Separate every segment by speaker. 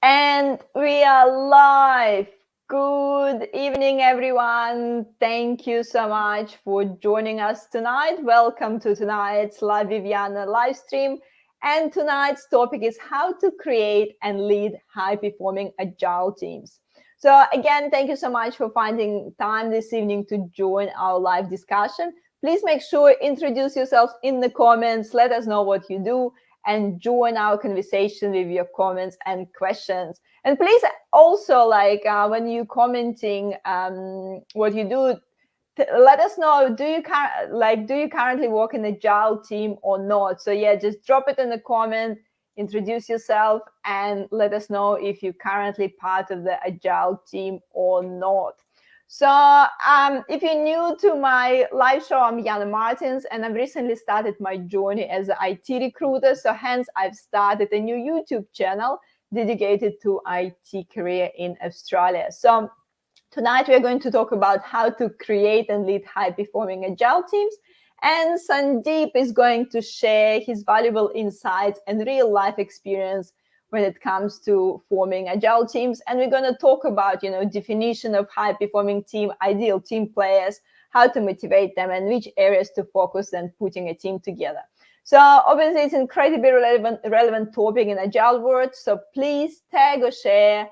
Speaker 1: And we are live. Good evening, everyone. Thank you so much for joining us tonight. Welcome to tonight's Live Viviana live stream. And tonight's topic is how to create and lead high-performing agile teams. So again, thank you so much for finding time this evening to join our live discussion. Please make sure introduce yourselves in the comments. Let us know what you do and join our conversation with your comments and questions. And please also, when you commenting what you do, let us know. Do you currently work in agile team or not? So yeah, just drop it in the comment, introduce yourself, and let us know if you're currently part of the agile team or not. So if you're new to my live show, I'm Yana Martins, and I've recently started my journey as an IT recruiter. So hence, I've started a new YouTube channel dedicated to IT career in Australia. So tonight, we're going to talk about how to create and lead high-performing agile teams. And Sandeep is going to share his valuable insights and real-life experience when it comes to forming agile teams. And we're going to talk about, definition of high-performing team, ideal team players, how to motivate them, and which areas to focus on putting a team together. So obviously, it's incredibly relevant topic in agile world. So please tag or share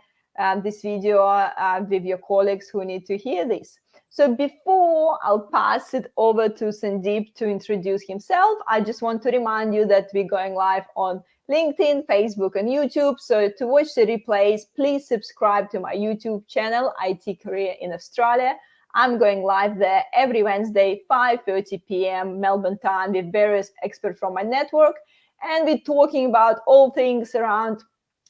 Speaker 1: this video with your colleagues who need to hear this. So before I'll pass it over to Sandeep to introduce himself, I just want to remind you that we're going live on LinkedIn, Facebook, and YouTube. So to watch the replays, please subscribe to my YouTube channel, IT Career in Australia. I'm going live there every Wednesday, 5:30 p.m. Melbourne time with various experts from my network. And we're talking about all things around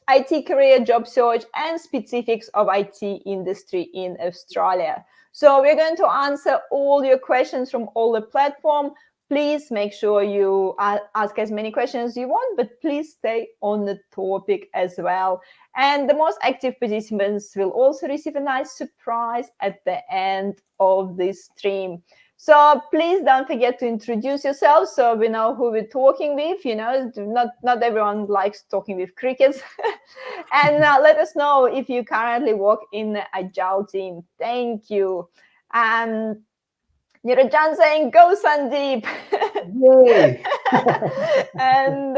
Speaker 1: IT career, job search, and specifics of IT industry in Australia. So we're going to answer all your questions from all the platform. Please make sure you ask as many questions as you want, but please stay on the topic as well. And the most active participants will also receive a nice surprise at the end of this stream. So please don't forget to introduce yourself so we know who we're talking with. Not everyone likes talking with crickets. And let us know if you currently work in the agile team. Thank you. Nirajan saying, go Sandeep.
Speaker 2: Yay!
Speaker 1: And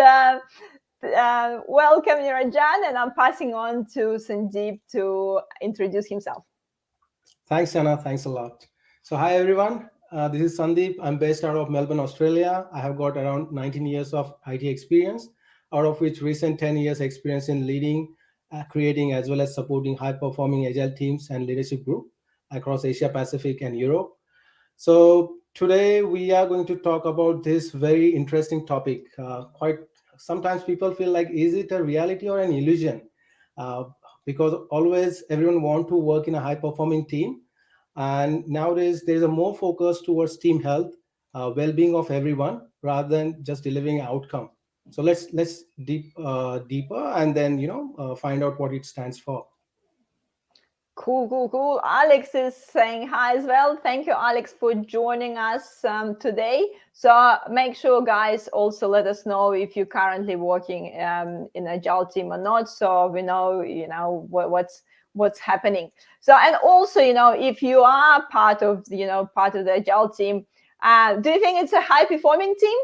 Speaker 1: welcome Nirajan, and I'm passing on to Sandeep to introduce himself.
Speaker 2: Thanks, Anna. Thanks a lot. So, hi everyone. This is Sandeep. I'm based out of Melbourne, Australia. I have got around 19 years of IT experience, out of which recent 10 years experience in leading, creating, as well as supporting high-performing agile teams and leadership group across Asia Pacific and Europe. So today we are going to talk about this very interesting topic. Quite sometimes people feel like, is it a reality or an illusion? Uh, because always everyone want to work in a high performing team, and nowadays there is a more focus towards team health, well-being of everyone rather than just delivering outcome. So let's deeper and then find out what it stands for.
Speaker 1: Cool. Alex is saying hi as well. Thank you, Alex, for joining us today. So make sure, guys, also let us know if you're currently working in Agile team or not, so we know, what's happening. So, and also, if you are part of the Agile team, do you think it's a high performing team?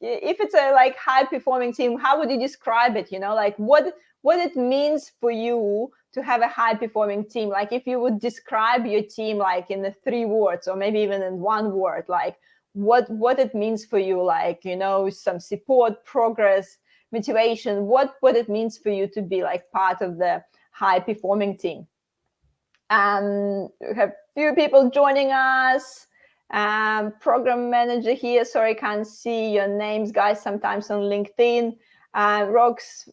Speaker 1: If it's a high performing team, how would you describe it? What it means for you to have a high performing team. Like if you would describe your team like in the 3 words or maybe even in 1 word, like what it means for you, some support, progress, motivation, what it means for you to be like part of the high performing team. We have few people joining us. Program manager here. Sorry, can't see your names, guys, sometimes on LinkedIn. Rox,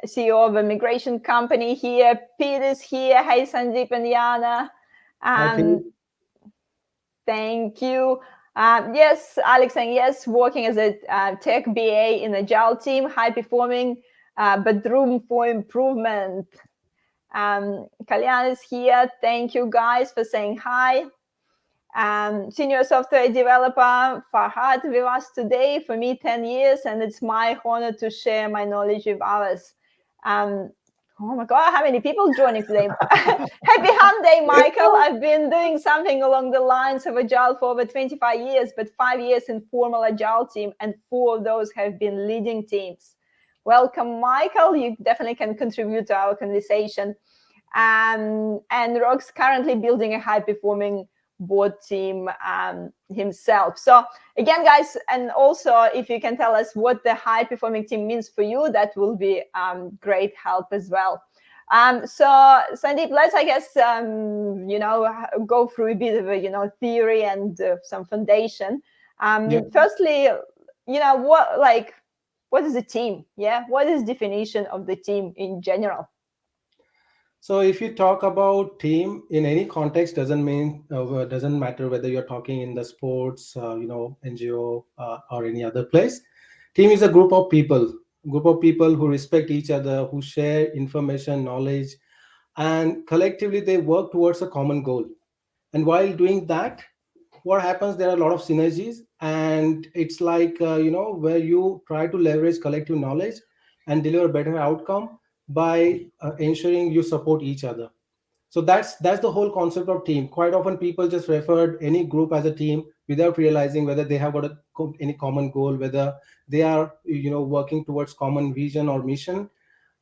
Speaker 1: CEO of a migration company here. Peter's here. Hey, Sandeep and Yana. Thank you. Yes, Alex saying yes, working as a tech BA in Agile team, high performing, but room for improvement. Kalyan is here. Thank you guys for saying hi. Senior software developer Farhad with us today. For me, 10 years, and it's my honor to share my knowledge with others. Um, oh my God, how many people joining today? Happy Hump Day, Michael. I've been doing something along the lines of Agile for over 25 years, but 5 years in formal Agile team, and 4 of those have been leading teams. Welcome, Michael. You definitely can contribute to our conversation. And Rock's currently building a high-performing board team himself. So again, guys, and also if you can tell us what the high-performing team means for you, that will be great help as well. So Sandeep, let's, I guess, go through a bit of a, theory and some foundation.
Speaker 2: Yeah.
Speaker 1: Firstly, what is a team? Yeah, what is definition of the team in general?
Speaker 2: So if you talk about team in any context, doesn't matter whether you're talking in the sports, NGO, or any other place. Team is a group of people who respect each other, who share information, knowledge, and collectively they work towards a common goal. And while doing that, what happens? There are a lot of synergies, and it's like where you try to leverage collective knowledge and deliver better outcome by ensuring you support each other. So that's the whole concept of team. Quite often people just referred any group as a team without realizing whether they have got any common goal, whether they are working towards common vision or mission.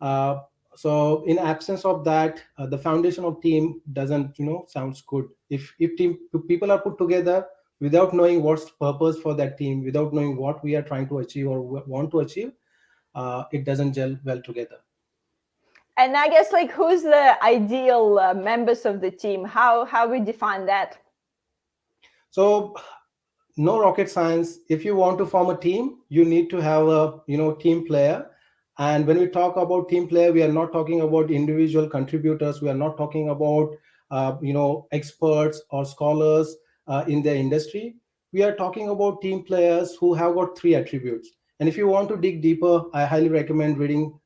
Speaker 2: Uh, so in absence of that, the foundation of team doesn't sounds good. If team people are put together without knowing what's the purpose for that team, without knowing what we are trying to achieve or want to achieve, it doesn't gel well together.
Speaker 1: And I guess, like, who's the ideal members of the team? How we define that?
Speaker 2: So no rocket science. If you want to form a team, you need to have a team player. And when we talk about team player, we are not talking about individual contributors. We are not talking about experts or scholars in their industry. We are talking about team players who have got 3 attributes. And if you want to dig deeper, I highly recommend reading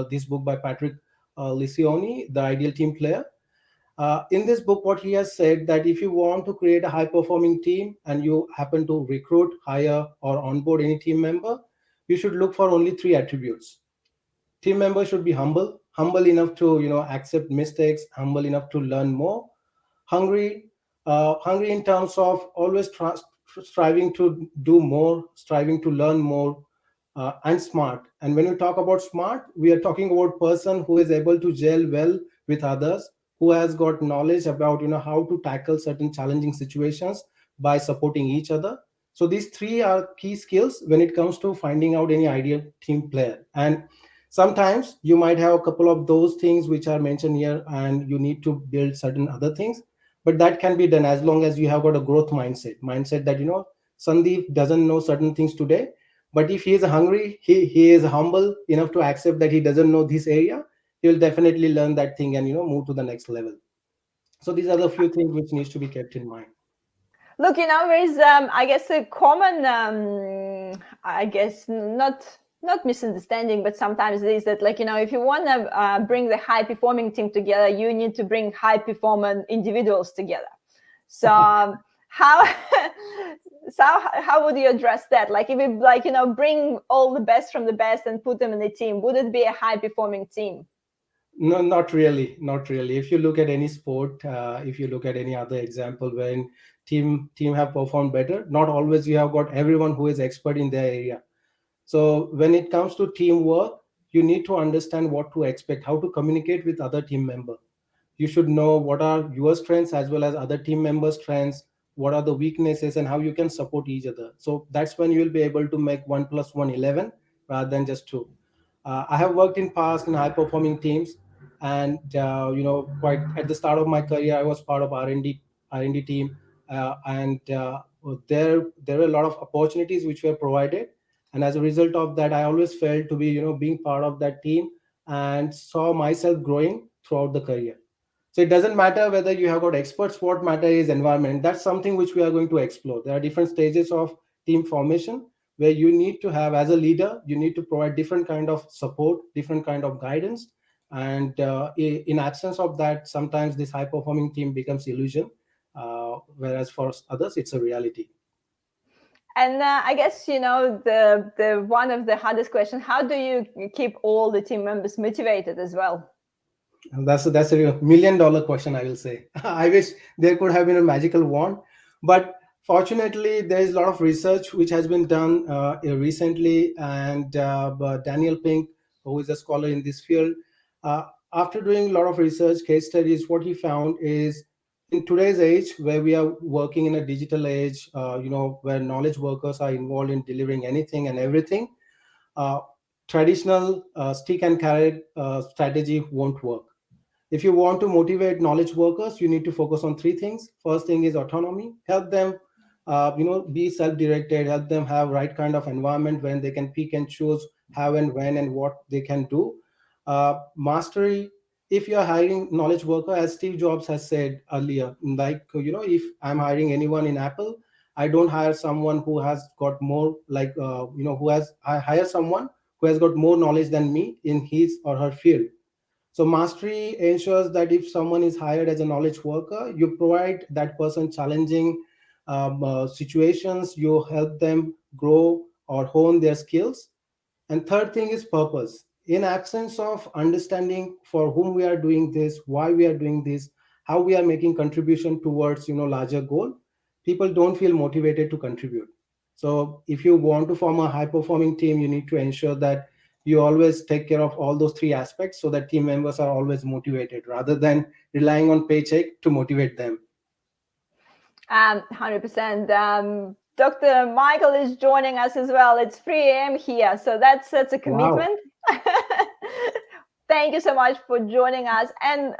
Speaker 2: this book by Patrick Licioni, The Ideal Team Player. In this book, what he has said that if you want to create a high performing team and you happen to recruit, hire, or onboard any team member, you should look for only 3 attributes. Team members should be humble enough to accept mistakes, humble enough to learn more, hungry, hungry in terms of always striving to do more, striving to learn more, and smart. And when we talk about smart, we are talking about person who is able to gel well with others, who has got knowledge about how to tackle certain challenging situations by supporting each other. So these 3 are key skills when it comes to finding out any ideal team player. And sometimes you might have a couple of those things which are mentioned here, and you need to build certain other things, but that can be done as long as you have got a growth mindset that Sandeep doesn't know certain things today, but if he is hungry, he is humble enough to accept that he doesn't know this area, he will definitely learn that thing and move to the next level. So these are the few things which needs to be kept in mind.
Speaker 1: Look, there is, I guess, a common, I guess, not misunderstanding, but sometimes it is that, like, if you want to bring the high performing team together, you need to bring high performing individuals together. So how how would you address that? Like, if you bring all the best from the best and put them in a team, would it be a high performing team?
Speaker 2: No, not really, not really. If you look at any sport, if you look at any other example when team have performed better, not always you have got everyone who is expert in their area. So when it comes to teamwork, you need to understand what to expect, how to communicate with other team member. You should know what are your strengths as well as other team members strengths, what are the weaknesses, and how you can support each other. So that's when you will be able to make 1 plus 1 11 rather than just 2. I have worked in past in high performing teams, and quite at the start of my career I was part of R&D team, and there were a lot of opportunities which were provided, and as a result of that I always felt to be being part of that team and saw myself growing throughout the career. So it doesn't matter whether you have got experts, what matter is environment. That's something which we are going to explore. There are different stages of team formation where you need to have, as a leader, you need to provide different kind of support, different kind of guidance. And in absence of that, sometimes this high performing team becomes illusion, whereas for others, it's a reality.
Speaker 1: And I guess the one of the hardest questions: how do you keep all the team members motivated as well?
Speaker 2: That's a $1 million question, I will say. I wish there could have been a magical wand, but fortunately, there is a lot of research which has been done recently, and but Daniel Pink, who is a scholar in this field, uh, after doing a lot of research, case studies, what he found is in today's age, where we are working in a digital age, where knowledge workers are involved in delivering anything and everything, uh, traditional stick and carrot strategy won't work. If you want to motivate knowledge workers, you need to focus on three things. First thing is autonomy. Help them be self-directed, help them have right kind of environment when they can pick and choose how and when and what they can do. Mastery. If you're hiring knowledge worker, as Steve Jobs has said earlier, like if I'm hiring anyone in Apple, I don't hire someone who has got more, like who has I hire someone who has got more knowledge than me in his or her field. So mastery ensures that if someone is hired as a knowledge worker, you provide that person challenging situations, you help them grow or hone their skills. And third thing is purpose. In absence of understanding for whom we are doing this, why we are doing this, how we are making contribution towards larger goal, people don't feel motivated to contribute. So if you want to form a high performing team, you need to ensure that you always take care of all those three aspects so that team members are always motivated rather than relying on paycheck to motivate them.
Speaker 1: 100%. Dr. Michael is joining us as well. It's 3 a.m. here, so that's a
Speaker 2: Wow.
Speaker 1: commitment. Thank you so much for joining us. And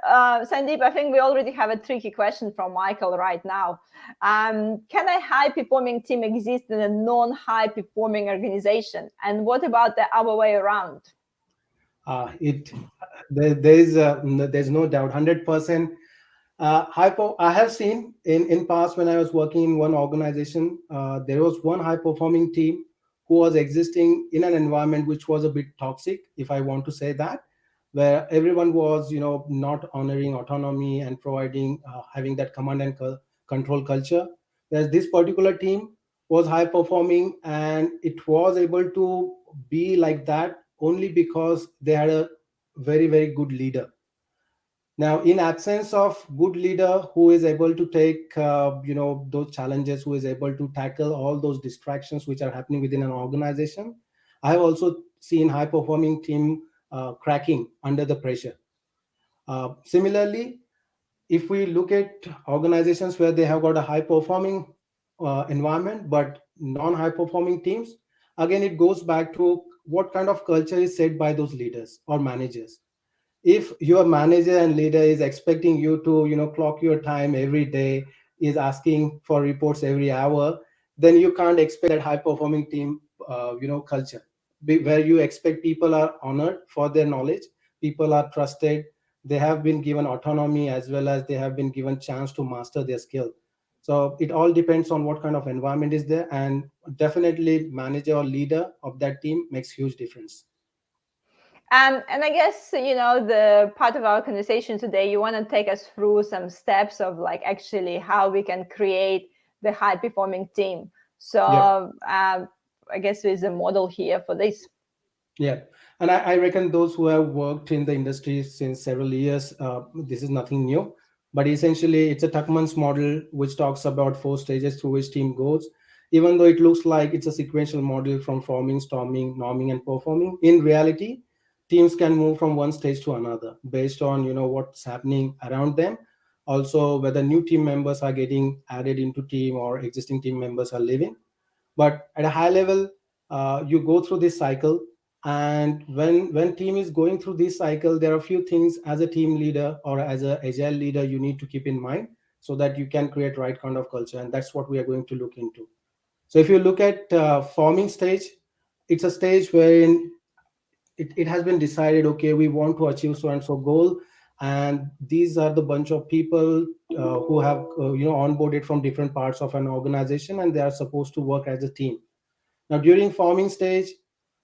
Speaker 1: Sandeep, I think we already have a tricky question from Michael right now. Can a high performing team exist in a non high performing organization? And what about the other way around?
Speaker 2: It there's no doubt 100%. I have seen in past when I was working in one organization, there was one high performing team who was existing in an environment which was a bit toxic, if I want to say that, where everyone was not honoring autonomy and providing having that command and control culture. Whereas this particular team was high performing, and it was able to be like that only because they had a very very good leader. Now, in absence of good leader who is able to take those challenges, who is able to tackle all those distractions which are happening within an organization, I have also seen high performing team cracking under the pressure. Similarly, if we look at organizations where they have got a high performing environment but non high performing teams, again it goes back to what kind of culture is set by those leaders or managers. If your manager and leader is expecting you to clock your time every day, is asking for reports every hour, then you can't expect that high performing team culture, where you expect people are honored for their knowledge, people are trusted, they have been given autonomy as well as they have been given chance to master their skill. So it all depends on what kind of environment is there, and definitely manager or leader of that team makes huge difference.
Speaker 1: And I guess, the part of our conversation today, you want to take us through some steps of like actually how we can create the high performing team. So
Speaker 2: Yeah.
Speaker 1: I guess there's a model here for this.
Speaker 2: Yeah, and I reckon those who have worked in the industry since several years, this is nothing new. But essentially, it's a Tuckman's model which talks about four stages through which team goes. Even though it looks like it's a sequential model from forming, storming, norming, and performing, in reality, teams can move from one stage to another based on what's happening around them. Also, whether new team members are getting added into team or existing team members are leaving. But at a high level, you go through this cycle, and when team is going through this cycle, there are a few things as a team leader or as a agile leader you need to keep in mind so that you can create right kind of culture, and that's what we are going to look into. So if you look at forming stage, it's a stage wherein it has been decided, okay, we want to achieve so and so goal, and these are the bunch of people who have onboarded from different parts of an organization, and they are supposed to work as a team. Now, during forming stage,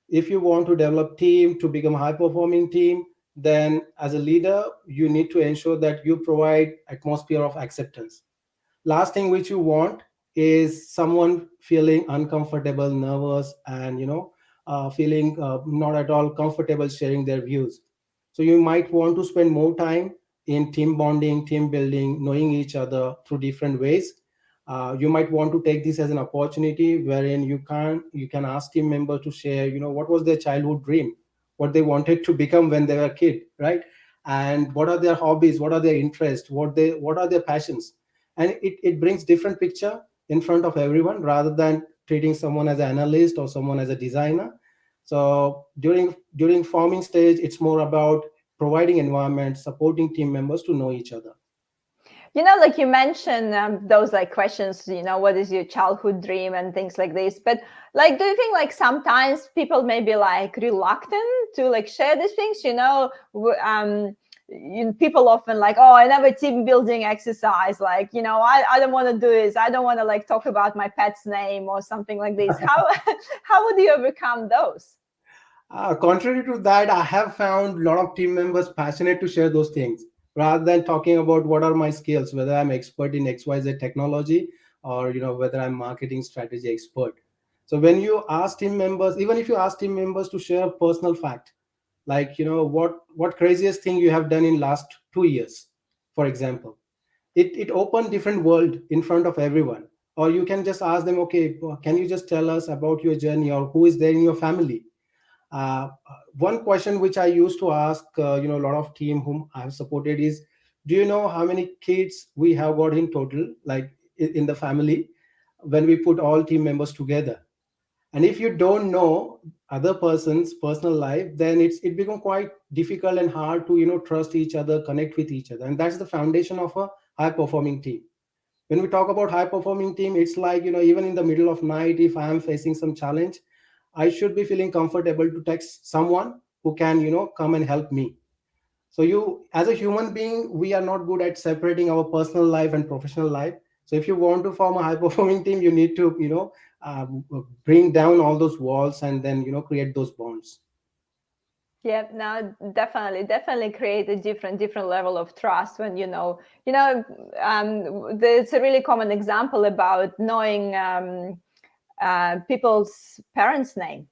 Speaker 2: if you want to develop team to become a high performing team, then as a leader, you need to ensure that you provide atmosphere of acceptance. Last thing which you want is someone feeling uncomfortable, nervous, and feeling not at all comfortable sharing their views. So you might want to spend more time in team bonding, team building, knowing each other through different ways. You might want to take this as an opportunity wherein you can ask team members to share, what was their childhood dream, what they wanted to become when they were a kid, right? And what are their hobbies, what are their interests, what are their passions. And it brings different picture in front of everyone rather than treating someone as an analyst or someone as a designer. So during forming stage, it's more about providing environment, supporting team members to know each other.
Speaker 1: Like you mentioned, those like questions, what is your childhood dream and things like this. But like, do you think like sometimes people may be like reluctant to like share these things? People often like, oh, I never team building exercise. Like, I don't want to do this. I don't want to like talk about my pet's name or something like this. How how would you overcome those?
Speaker 2: Contrary to that, I have found a lot of team members passionate to share those things rather than talking about what are my skills, whether I'm expert in XYZ technology or whether I'm marketing strategy expert. So when you ask team members, even if you ask team members to share a personal fact, like what craziest thing you have done in last 2 years, for example, it opened different world in front of everyone. Or you can just ask them, okay, can you just tell us about your journey, or who is there in your family. One question which I used to ask, a lot of team whom I have supported is, do you know how many kids we have got in total, like in the family, when we put all team members together? And if you don't know other person's personal life, then it become quite difficult and hard to trust each other, connect with each other. And that's the foundation of a high performing team. When we talk about high performing team, it's like, even in the middle of night, if I am facing some challenge, I should be feeling comfortable to text someone who can come and help me. So you, as a human being, we are not good at separating our personal life and professional life. So if you want to form a high performing team, you need to uh, bring down all those walls and then create those bonds.
Speaker 1: Yeah, no, definitely create a different level of trust when there's a really common example about knowing people's parents' name.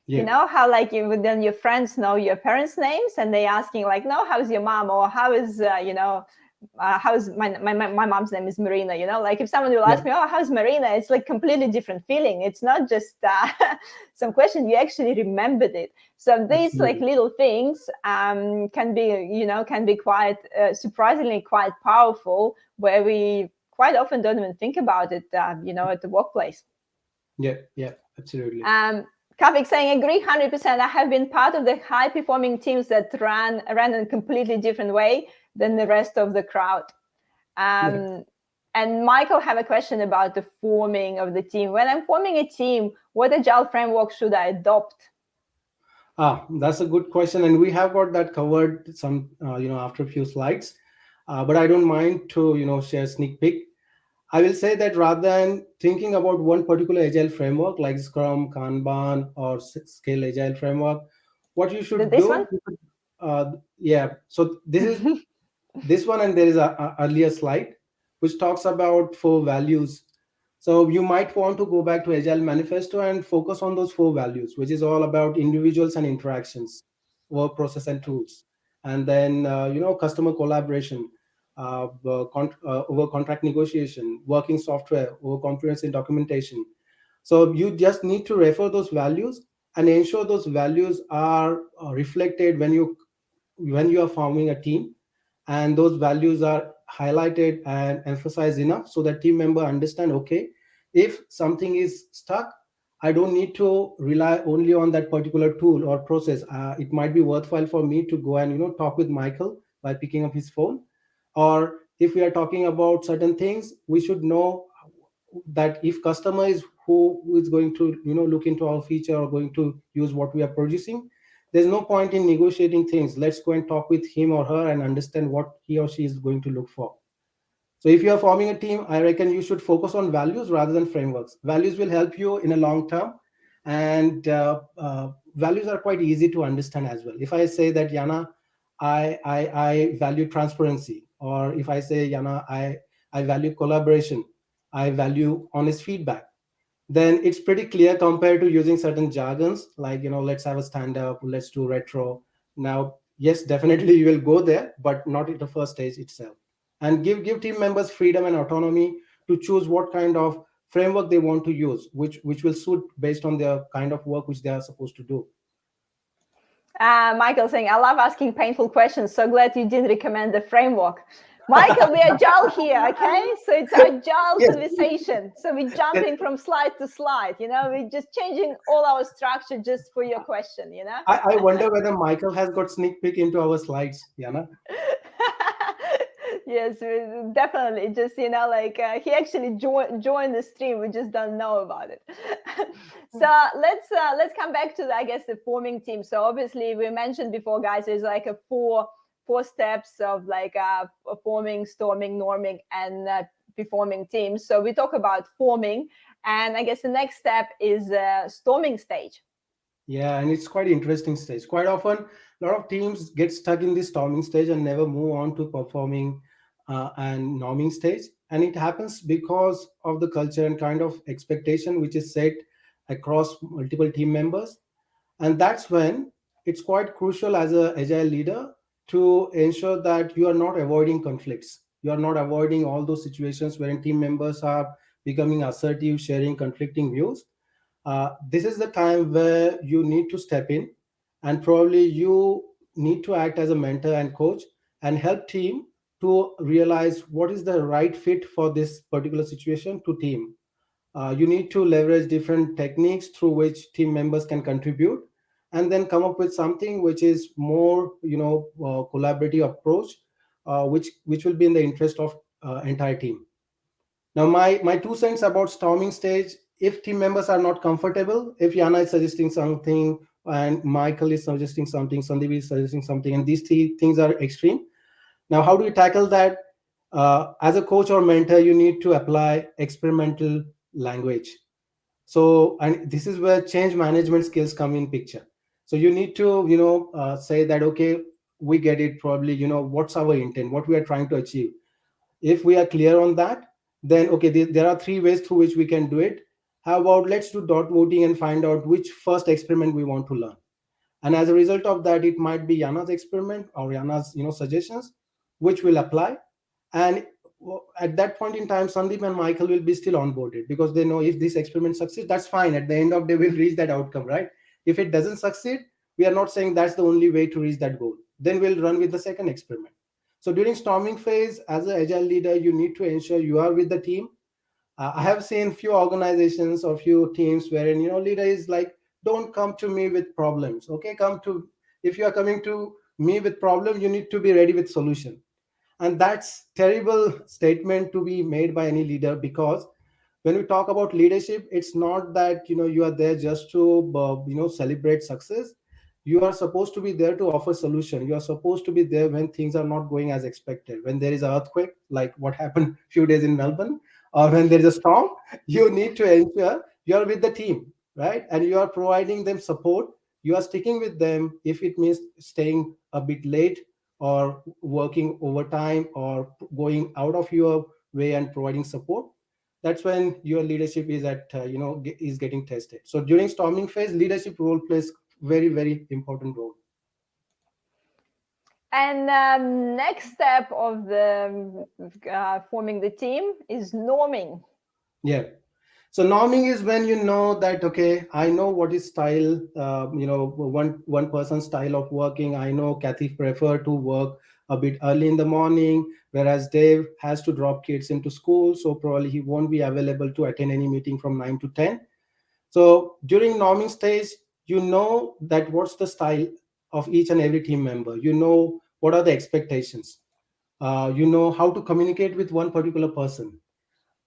Speaker 1: You
Speaker 2: Yeah.
Speaker 1: know how like then your friends know your parents' names and they asking like, no, how's your mom, or how is how's my mom's name is Marina. Like if someone will
Speaker 2: Yeah,
Speaker 1: ask me, oh, how's Marina, it's like completely different feeling. It's not just some question, you actually remembered it. So these like
Speaker 2: absolutely.
Speaker 1: little things can be quite surprisingly quite powerful, where we quite often don't even think about it at the workplace.
Speaker 2: Yeah, yeah, absolutely.
Speaker 1: um, Kavik saying, agree 100%. I have been part of the high performing teams that ran in a completely different way than the rest of the crowd.
Speaker 2: Yeah.
Speaker 1: And Michael have a question about the forming of the team. When I'm forming a team, what agile framework should I adopt?
Speaker 2: That's a good question, and we have got that covered some after a few slides. But I don't mind to share sneak peek. I will say that rather than thinking about one particular agile framework like Scrum, Kanban, or Scale Agile framework, what you should
Speaker 1: This one?
Speaker 2: do, yeah. So this one, and there is a earlier slide which talks about four values. So you might want to go back to Agile Manifesto and focus on those four values, which is all about individuals and interactions, work process and tools, and then customer collaboration, over contract negotiation, working software, over comprehensive documentation. So you just need to refer those values and ensure those values are reflected when you are forming a team, and those values are highlighted and emphasized enough so that team member understand, okay, if something is stuck, I don't need to rely only on that particular tool or process. It might be worthwhile for me to go and talk with Michael by picking up his phone. Or if we are talking about certain things, we should know that if customer is who is going to look into our feature or going to use what we are producing, there's no point in negotiating things. Let's go and talk with him or her and understand what he or she is going to look for. So if you are forming a team, I reckon you should focus on values rather than frameworks. Values will help you in a long term, and values are quite easy to understand as well. If I say that, Yana, I value transparency, or if I say, Yana, I value collaboration, I value honest feedback. Then it's pretty clear compared to using certain jargons like, let's have a stand up, let's do retro. Now, yes, definitely you will go there, but not at the first stage itself. And give team members freedom and autonomy to choose what kind of framework they want to use, which will suit based on their kind of work which they are supposed to do.
Speaker 1: Michael saying, I love asking painful questions. So glad you did recommend the framework. Michael, we're agile here, okay? So it's agile
Speaker 2: Yes,
Speaker 1: conversation. So we're
Speaker 2: yes.
Speaker 1: jumping from slide to slide, we're just changing all our structure just for your question.
Speaker 2: I wonder whether Michael has got sneak peek into our slides, Yana.
Speaker 1: Yes, definitely. Just he actually joined the stream. We just don't know about it. So let's come back to I guess the forming team. So obviously we mentioned before, guys, there's like a four steps of forming, storming, norming, and performing teams. So we talk about forming, and I guess the next step is storming stage.
Speaker 2: Yeah, and it's quite interesting stage. Quite often, a lot of teams get stuck in this storming stage and never move on to performing and norming stage. And it happens because of the culture and kind of expectation which is set across multiple team members. And that's when it's quite crucial as a agile leader to ensure that you are not avoiding conflicts. You are not avoiding all those situations wherein team members are becoming assertive, sharing conflicting views. This is the time where you need to step in, and probably you need to act as a mentor and coach and help team to realize what is the right fit for this particular situation to team. You need to leverage different techniques through which team members can contribute, and then come up with something which is more, collaborative approach, which will be in the interest of entire team. Now, my 2 cents about storming stage: if team members are not comfortable, if Yana is suggesting something and Michael is suggesting something, Sandeep is suggesting something, and these three things are extreme. Now, how do we tackle that? As a coach or mentor, you need to apply experimental language. So, and this is where change management skills come in picture. So you need to, say that, okay, we get it. Probably, what's our intent, what we are trying to achieve. If we are clear on that, then okay, there are three ways through which we can do it. How about let's do dot voting and find out which first experiment we want to learn. And as a result of that, it might be Yana's experiment or Yana's suggestions which will apply. And at that point in time, Sandeep and Michael will be still onboarded because they know if this experiment succeeds, that's fine. At the end of the day, we'll reach that outcome, right? If it doesn't succeed, we are not saying that's the only way to reach that goal. Then we'll run with the second experiment. So during storming phase, as an agile leader, you need to ensure you are with the team. I have seen few organizations or few teams wherein leader is like, don't come to me with problems. Okay, come to if you are coming to me with problem, you need to be ready with solution. And that's terrible statement to be made by any leader, because when we talk about leadership, it's not that you are there just to celebrate success. You are supposed to be there to offer solution. You are supposed to be there when things are not going as expected, when there is an earthquake like what happened few days in Melbourne, or when there is a storm. You need to ensure you are with the team, right? And you are providing them support. You are sticking with them if it means staying a bit late or working overtime or going out of your way and providing support. That's when your leadership is is getting tested. So during storming phase, leadership role plays very, very important role.
Speaker 1: And next step of the forming the team is norming.
Speaker 2: Yeah. So norming is when you know that, okay, I know what is style, one person's style of working. I know Kathy prefer to work a bit early in the morning, whereas Dave has to drop kids into school, so probably he won't be available to attend any meeting from 9 to 10. So during norming stage, you know that what's the style of each and every team member. You know what are the expectations. You know how to communicate with one particular person.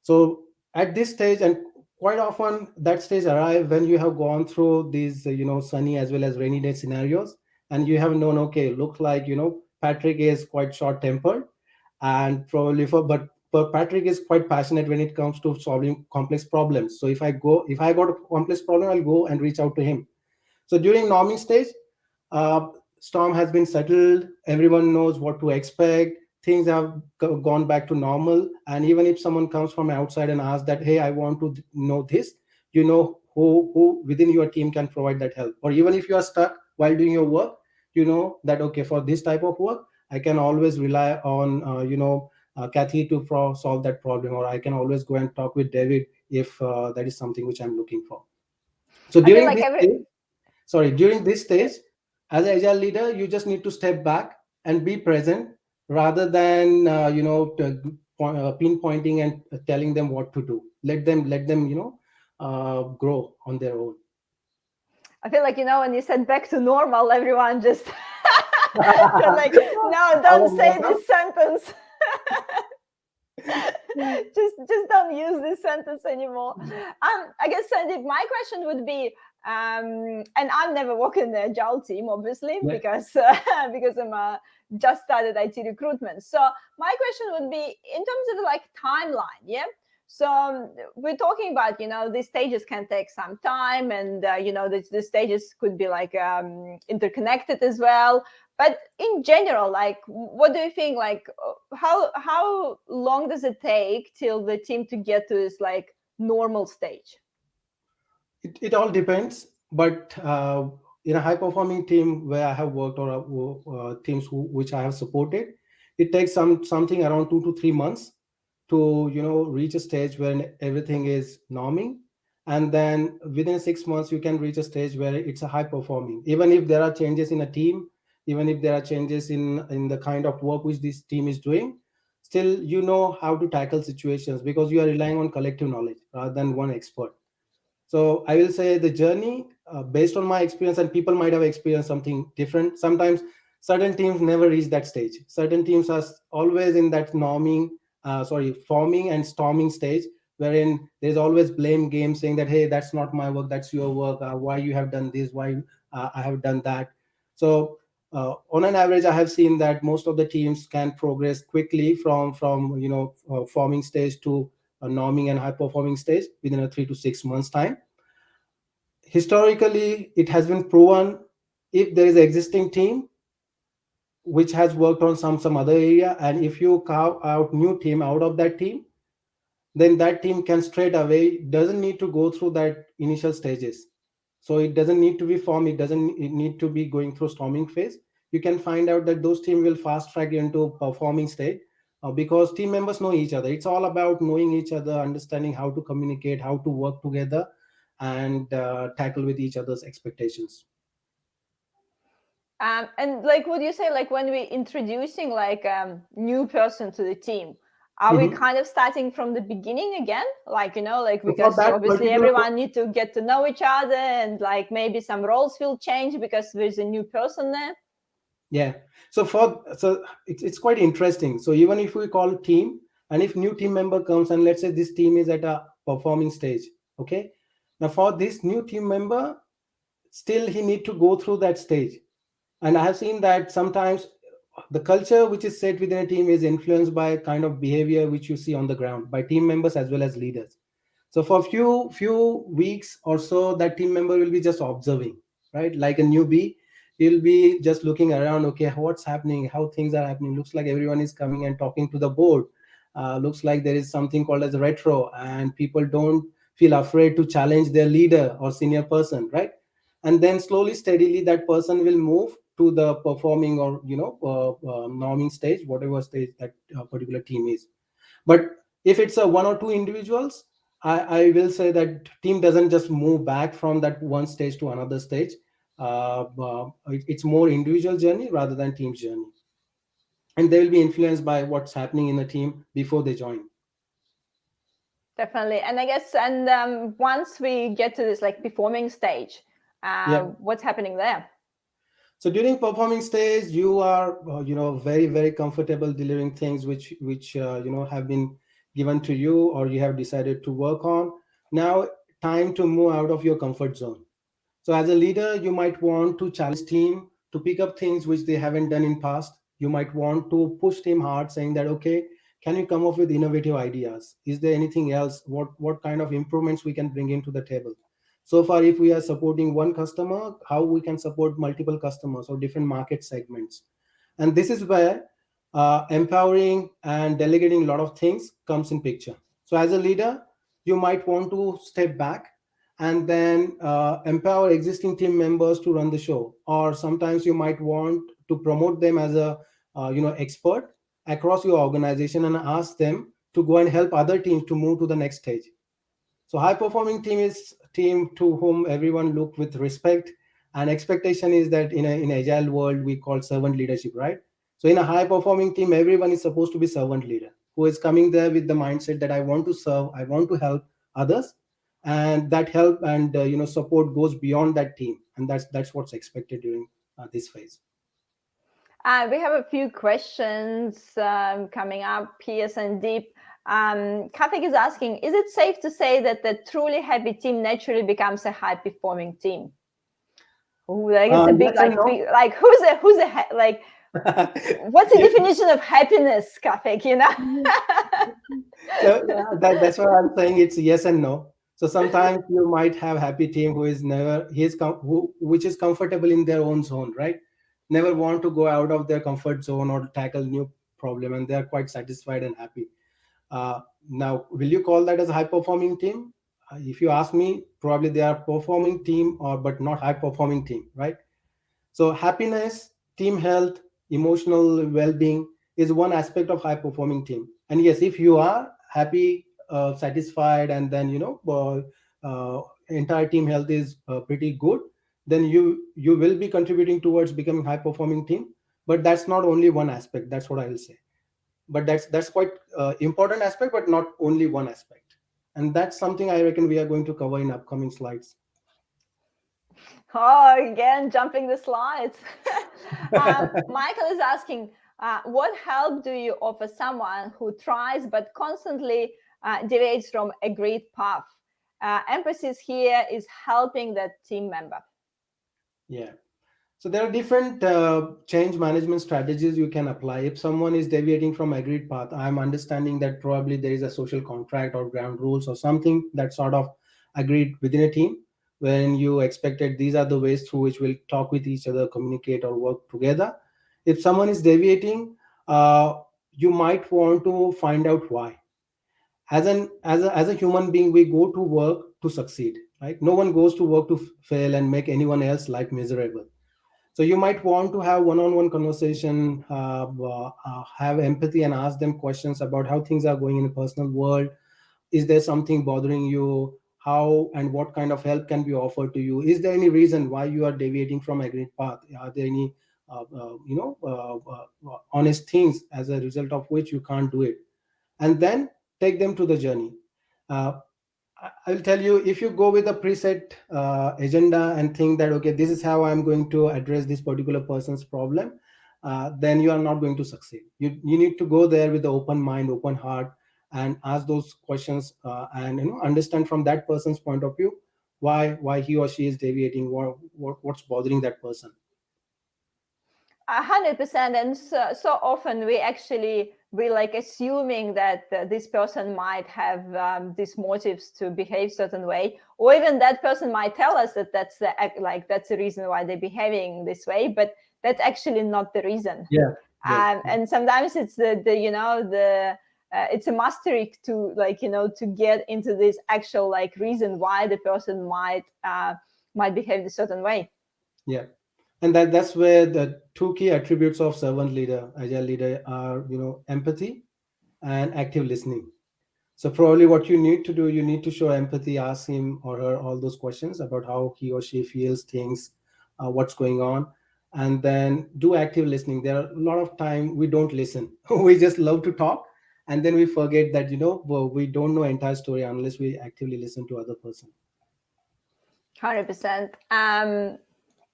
Speaker 2: So at this stage, and quite often that stage arrive when you have gone through these sunny as well as rainy day scenarios, and you have known, okay, look like Patrick is quite short tempered, and probably but Patrick is quite passionate when it comes to solving complex problems. So if I got a complex problem, I'll go and reach out to him. So during norming stage, uh, storm has been settled. Everyone knows what to expect. things have gone back to normal, and even if someone comes from outside and asks that, hey, I want to know this, who within your team can provide that help. Or even if you are stuck while doing your work, you know that, okay, for this type of work I can always rely on Kathy to solve that problem, or I can always go and talk with David if that is something which I'm looking for. So
Speaker 1: I feel
Speaker 2: during
Speaker 1: like
Speaker 2: this
Speaker 1: every
Speaker 2: stage, during this
Speaker 1: yeah.
Speaker 2: stage, as an agile leader, you just need to step back and be present, rather than pinpointing and telling them what to do. Let them grow on their own.
Speaker 1: I feel like, when you said back to normal, everyone just feel like, no, don't
Speaker 2: Our
Speaker 1: say
Speaker 2: motto.
Speaker 1: this sentence. just don't use this sentence anymore. I guess, Sandeep, my question would be, and I've never worked in the agile team, obviously,
Speaker 2: Yeah.
Speaker 1: because because I'm just started IT recruitment. So my question would be in terms of like timeline, yeah. So we're talking about, these stages can take some time, and the stages could be like interconnected as well. But in general, like, what do you think? Like, how long does it take till the team to get to this like normal stage?
Speaker 2: It all depends, but in a high performing team where I have worked, or teams which I have supported, it takes something around 2 to 3 months to reach a stage when everything is norming. And then within 6 months you can reach a stage where it's a high performing, even if there are changes in a team, even if there are changes in the kind of work which this team is doing. Still, you know how to tackle situations because you are relying on collective knowledge rather than one expert. So I will say the journey, based on my experience, and people might have experienced something different. Sometimes certain teams never reach that stage. Certain teams are always in that forming and storming stage, wherein there's always blame game, saying that, hey, that's not my work, that's your work. Why you have done this? Why I have done that? So on an average, I have seen that most of the teams can progress quickly from forming stage to a norming and high performing stage within a 3 to 6 months time. Historically, it has been proven, if there is an existing team which has worked on some other area, and if you carve out new team out of that team, then that team can straight away, doesn't need to go through that initial stages. So it doesn't need to be formed, it need to be going through storming phase. You can find out that those team will fast track into performing state, because team members know each other. It's all about knowing each other, understanding how to communicate, how to work together, and tackle with each other's expectations.
Speaker 1: And like, would you say, like, when we're introducing like new person to the team, are we
Speaker 2: Mhm.
Speaker 1: kind of starting from the beginning again? Like, like,
Speaker 2: So for
Speaker 1: because
Speaker 2: that
Speaker 1: obviously
Speaker 2: particular
Speaker 1: everyone need to get to know each other, and like maybe some roles will change because there's a new person there.
Speaker 2: Yeah. So it's quite interesting. So even if we call team, and if new team member comes, and let's say this team is at a performing stage, okay. Now for this new team member, still he need to go through that stage. And I have seen that sometimes the culture which is set within a team is influenced by kind of behavior which you see on the ground by team members as well as leaders. So for few weeks or so, that team member will be just observing, right? Like a newbie, he'll be just looking around. Okay, what's happening? How things are happening? Looks like everyone is coming and talking to the board. Looks like there is something called as retro, and people don't feel afraid to challenge their leader or senior person, right? And then slowly, steadily, that person will move to the performing or norming stage, whatever stage that particular team is. But if it's a one or two individuals, I will say that team doesn't just move back from that one stage to another stage. It's more individual journey rather than team journey, and they will be influenced by what's happening in the team before they join.
Speaker 1: Definitely. And I guess, and once we get to this like performing stage,
Speaker 2: Yeah.
Speaker 1: what's happening there?
Speaker 2: So during performing stage, you are very very comfortable delivering things which have been given to you, or you have decided to work on. Now, time to move out of your comfort zone. So as a leader, you might want to challenge team to pick up things which they haven't done in past. You might want to push team hard, saying that, okay, can you come up with innovative ideas? Is there anything else? What kind of improvements we can bring into the table? So far, if we are supporting one customer, how we can support multiple customers or different market segments? And this is where empowering and delegating a lot of things comes in picture. So as a leader, you might want to step back and then empower existing team members to run the show, or sometimes you might want to promote them as a expert across your organization and ask them to go and help other teams to move to the next stage. So high performing team is team to whom everyone look with respect, and expectation is that in agile world we call servant leadership, right? So in a high performing team, everyone is supposed to be servant leader who is coming there with the mindset that I want to serve, I want to help others, and that help and support goes beyond that team, and that's what's expected during this phase.
Speaker 1: We have a few questions coming up here, Sandeep. Kafik is asking, is it safe to say that the truly happy team naturally becomes a high-performing team? Ooh, like it's a big,
Speaker 2: Yes and
Speaker 1: like,
Speaker 2: no.
Speaker 1: big, like like, what's the
Speaker 2: Yes.
Speaker 1: definition of happiness, Kafik, you know?
Speaker 2: So that's what I'm saying. It's yes and no. So sometimes you might have happy team who is never he is which is comfortable in their own zone, right? Never want to go out of their comfort zone or tackle new problem, and they are quite satisfied and happy. Uh, Now, will you call that as a high performing team? If you ask me, probably they are performing team or but not high performing team, right? So happiness, team health, emotional well-being is one aspect of high-performing team. And yes, if you are happy, satisfied, and then entire team health is pretty good, then you will be contributing towards becoming high-performing team. But that's not only one aspect. That's what I will say. But that's quite important aspect, but not only one aspect. And that's something I reckon we are going to cover in upcoming slides.
Speaker 1: Oh, again, jumping the slides. Michael is asking, what help do you offer someone who tries but constantly deviates from agreed path? Emphasis here is helping that team member.
Speaker 2: Yeah. So there are different change management strategies you can apply. If someone is deviating from agreed path, I'm understanding that probably there is a social contract or ground rules or something that sort of agreed within a team when you expected these are the ways through which we'll talk with each other, communicate or work together. If someone is deviating, you might want to find out why. As a human being, we go to work to succeed, right? No one goes to work to fail and make anyone else life miserable. So you might want to have one-on-one conversation, have empathy, and ask them questions about how things are going in the personal world. Is there something bothering you? How and what kind of help can be offered to you? Is there any reason why you are deviating from agreed path? Are there any honest things as a result of which you can't do it? And then take them to the journey. Uh, I'll tell you, if you go with a preset agenda and think that, okay, this is how I'm going to address this particular person's problem, then you are not going to succeed. You need to go there with the open mind, open heart, and ask those questions and understand from that person's point of view why he or she is deviating, what's bothering that person.
Speaker 1: 100%. And so often we like assuming that this person might have these motives to behave certain way, or even that person might tell us that that's the reason why they're behaving this way, but that's actually not the reason.
Speaker 2: Yeah, yeah,
Speaker 1: And sometimes it's the it's a mastery to to get into this actual reason why the person might behave a certain way.
Speaker 2: yeah. And that's where the two key attributes of servant leader, agile leader, are empathy and active listening. So probably what you need to do, you need to show empathy, ask him or her all those questions about how he or she feels things, what's going on, and then do active listening. There are a lot of time we don't listen. We just love to talk, and then we forget that well, we don't know entire story unless we actively listen to other person.
Speaker 1: 100%.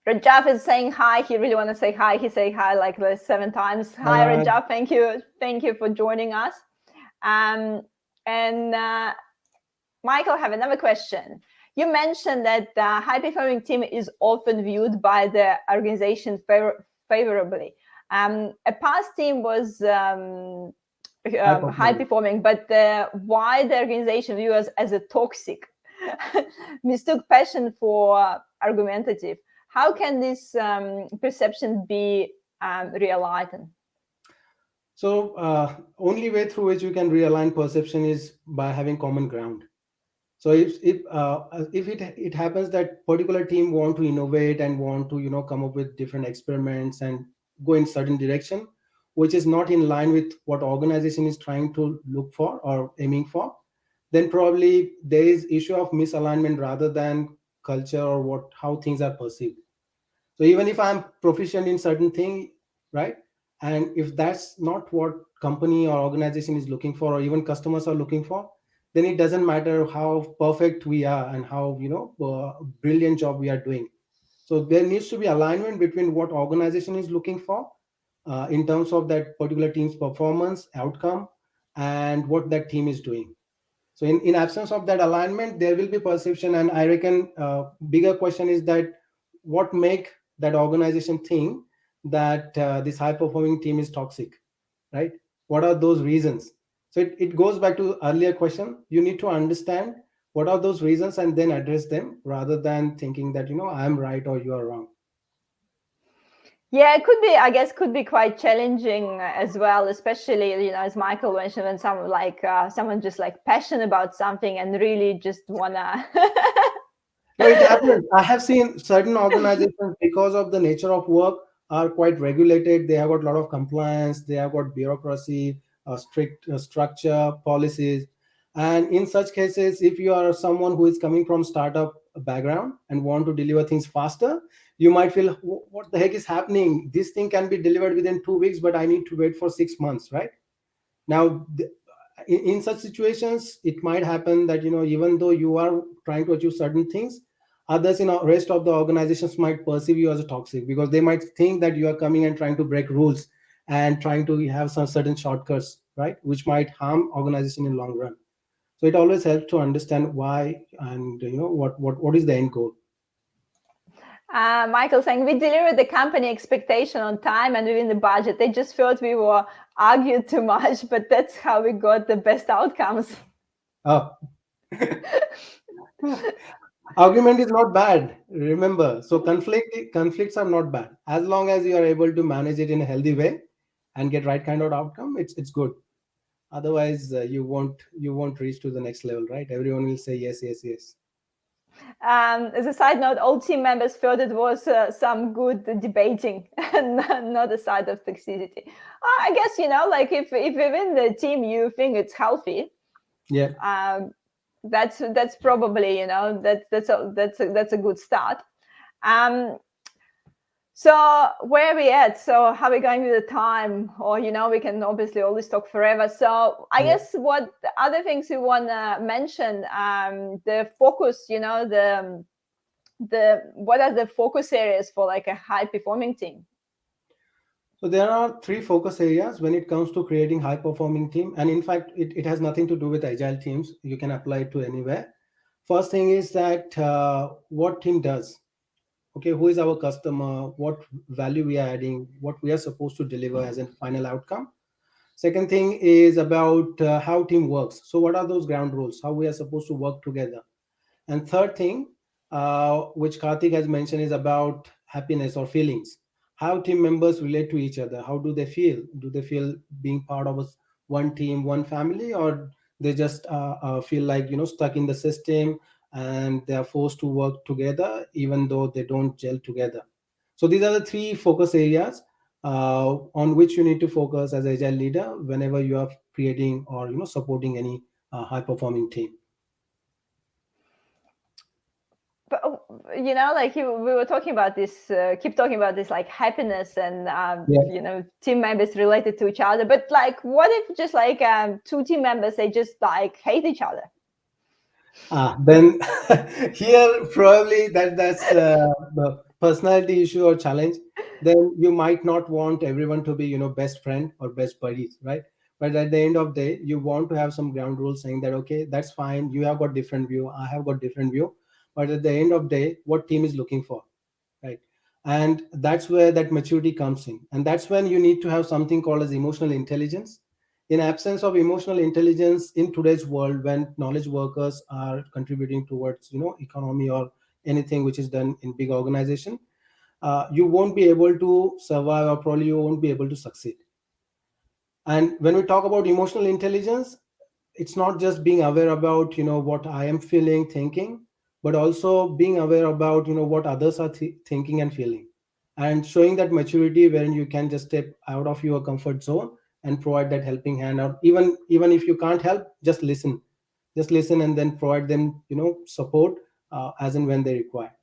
Speaker 1: Rajaf is saying hi. He really want to say hi. He say hi like the 7 times. Hi,
Speaker 2: Uh,
Speaker 1: Rajaf. Thank you for joining us. And Michael, have another question. You mentioned that the high-performing team is often viewed by the organization favorably. A past team was
Speaker 2: High performance.
Speaker 1: high-performing, but why the organization view us as a toxic? Mistook passion for argumentative. How can this perception be realigned?
Speaker 2: So only way through which you can realign perception is by having common ground. So if it happens that particular team want to innovate and want to come up with different experiments and go in certain direction, which is not in line with what organization is trying to look for or aiming for, then probably there is issue of misalignment rather than culture or what how things are perceived. So even if I'm proficient in certain thing, right, and if that's not what company or organization is looking for or even customers are looking for, then it doesn't matter how perfect we are and how brilliant job we are doing. So there needs to be alignment between what organization is looking for in terms of that particular team's performance outcome and what that team is doing. So in absence of that alignment, there will be perception, and I reckon bigger question is that what make that organization think that this high performing team is toxic, right? What are those reasons? So it goes back to earlier question. You need to understand what are those reasons and then address them rather than thinking that I'm right or you are wrong.
Speaker 1: Yeah, it could be, I guess, could be quite challenging as well, especially, as Michael mentioned, when someone like someone just like passionate about something and really just wanna.
Speaker 2: No, it happens. I have seen certain organizations, because of the nature of work, are quite regulated. They have got a lot of compliance. They have got bureaucracy, strict structure, policies. And in such cases, if you are someone who is coming from startup background and want to deliver things faster, you might feel, What the heck is happening? This thing can be delivered within 2 weeks, but I need to wait for 6 months, right?" Now in such situations, it might happen that even though you are trying to achieve certain things, others in the rest of the organizations might perceive you as a toxic, because they might think that you are coming and trying to break rules and trying to have some certain shortcuts, right, which might harm organization in long run. So it always helps to understand why and what is the end goal.
Speaker 1: Michael saying we delivered the company expectation on time and within the budget. They just felt we were argued too much, but that's how we got the best outcomes.
Speaker 2: Oh. Argument is not bad, remember. So conflicts are not bad as long as you are able to manage it in a healthy way and get right kind of outcome. It's good. Otherwise you won't reach to the next level, right? Everyone will say yes, yes, yes.
Speaker 1: As a side note, all team members felt it was some good debating and not a side of toxicity. I guess, like if within the team you think it's healthy,
Speaker 2: Yeah.
Speaker 1: that's probably, that's a good start. Um, So where are we at? So how are we going with the time? Or, we can obviously always talk forever. So I
Speaker 2: Yeah.
Speaker 1: guess what other things you want to mention, the focus, what are the focus areas for like a high performing team?
Speaker 2: So there are three focus areas when it comes to creating high performing team, and in fact it has nothing to do with agile teams. You can apply it to anywhere. First thing is that what team does. Okay, who is our customer, what value we are adding, what we are supposed to deliver as a final outcome. Second thing is about how team works. So what are those ground rules, how we are supposed to work together. And third thing, which Karthik has mentioned, is about happiness or feelings. How team members relate to each other. How do they feel? Do they feel being part of one team, one family, or they just feel like stuck in the system and they are forced to work together even though they don't gel together. So these are the three focus areas on which you need to focus as agile leader whenever you are creating or supporting any high performing team.
Speaker 1: But like we were talking about this, keep talking about this, like happiness and team members related to each other. But like, what if just like two team members, they just like hate each other?
Speaker 2: Then here probably that's the personality issue or challenge. Then you might not want everyone to be best friend or best buddies, right? But at the end of the day, you want to have some ground rules saying that okay, that's fine. You have got different view, I have got different view. But at the end of the day, what team is looking for, right? And that's where that maturity comes in, and that's when you need to have something called as emotional intelligence. In absence of emotional intelligence in today's world, when knowledge workers are contributing towards economy or anything which is done in big organization, you won't be able to survive, or probably you won't be able to succeed. And when we talk about emotional intelligence, it's not just being aware about what I am feeling, thinking, but also being aware about what others are thinking and feeling, and showing that maturity wherein you can just step out of your comfort zone and provide that helping hand, or even if you can't help, just listen and then provide them support as and when they require.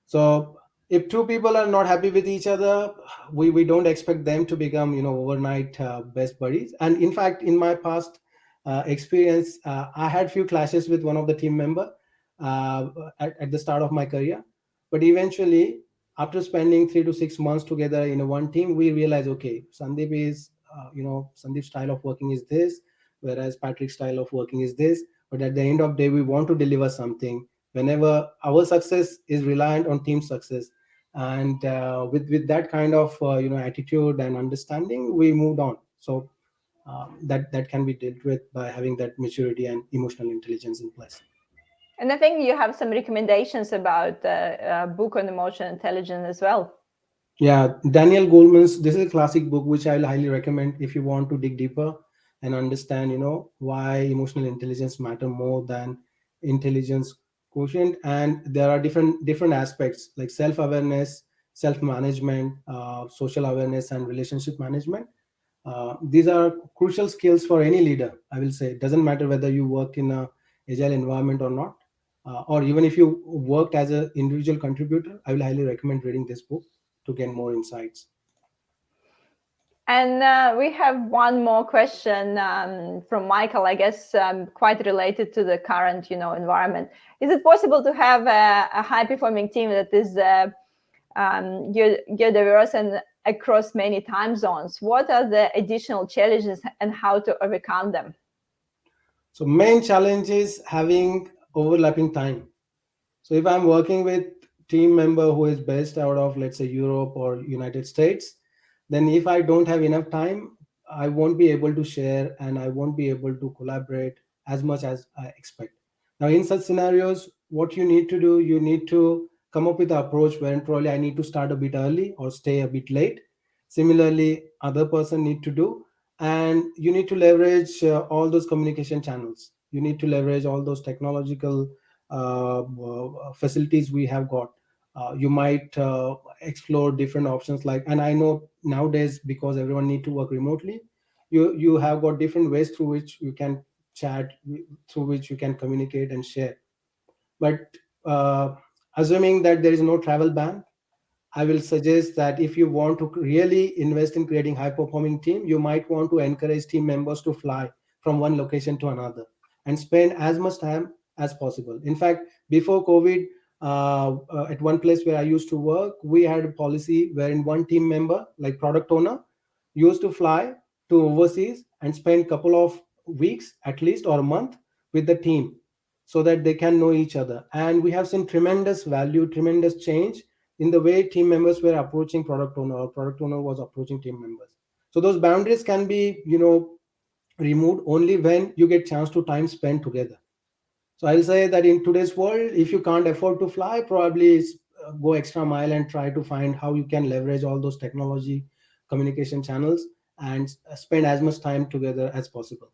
Speaker 2: So if two people are not happy with each other, we don't expect them to become overnight best buddies. And in fact, in my past experience, I had few clashes with one of the team member at the start of my career. But eventually, after spending 3 to 6 months together in a one team, we realized, okay, Sandeep's style of working is this, whereas Patrick's style of working is this. But at the end of the day, we want to deliver something. Whenever our success is reliant on team success, and with that kind of attitude and understanding, we moved on. So that can be dealt with by having that maturity and emotional intelligence in place.
Speaker 1: And I think you have some recommendations about a book on emotional intelligence as well.
Speaker 2: Yeah, Daniel Goleman's, this is a classic book which I'll highly recommend if you want to dig deeper and understand, why emotional intelligence matter more than intelligence quotient. And there are different aspects like self-awareness, self-management, social awareness, and relationship management. These are crucial skills for any leader. I will say it doesn't matter whether you work in a agile environment or not, or even if you worked as an individual contributor. I will highly recommend reading this book to gain more insights.
Speaker 1: And we have one more question from Michael, I guess quite related to the current, environment. Is it possible to have a high-performing team that is diverse and across many time zones? What are the additional challenges and how to overcome them?
Speaker 2: So main challenge is having overlapping time. So if I'm working with team member who is based out of, let's say, Europe or United States, then if I don't have enough time, I won't be able to share and I won't be able to collaborate as much as I expect. Now, in such scenarios, what you need to do, you need to come up with an approach wherein probably I need to start a bit early or stay a bit late. Similarly, other person need to do, and you need to leverage all those communication channels. You need to leverage all those technological facilities we have got. You might explore different options, like, and I know nowadays, because everyone need to work remotely, you have got different ways through which you can chat, through which you can communicate and share. But uh, assuming that there is no travel ban, I will suggest that if you want to really invest in creating high performing team, you might want to encourage team members to fly from one location to another and spend as much time as possible. In fact, before COVID, at one place where I used to work, we had a policy wherein one team member, like product owner, used to fly to overseas and spend couple of weeks at least or a month with the team so that they can know each other. And we have seen tremendous value, tremendous change in the way team members were approaching product owner, or product owner was approaching team members. So those boundaries can be removed only when you get chance to time spent together. So I'll say that in today's world, if you can't afford to fly, probably go extra mile and try to find how you can leverage all those technology communication channels and spend as much time together as possible.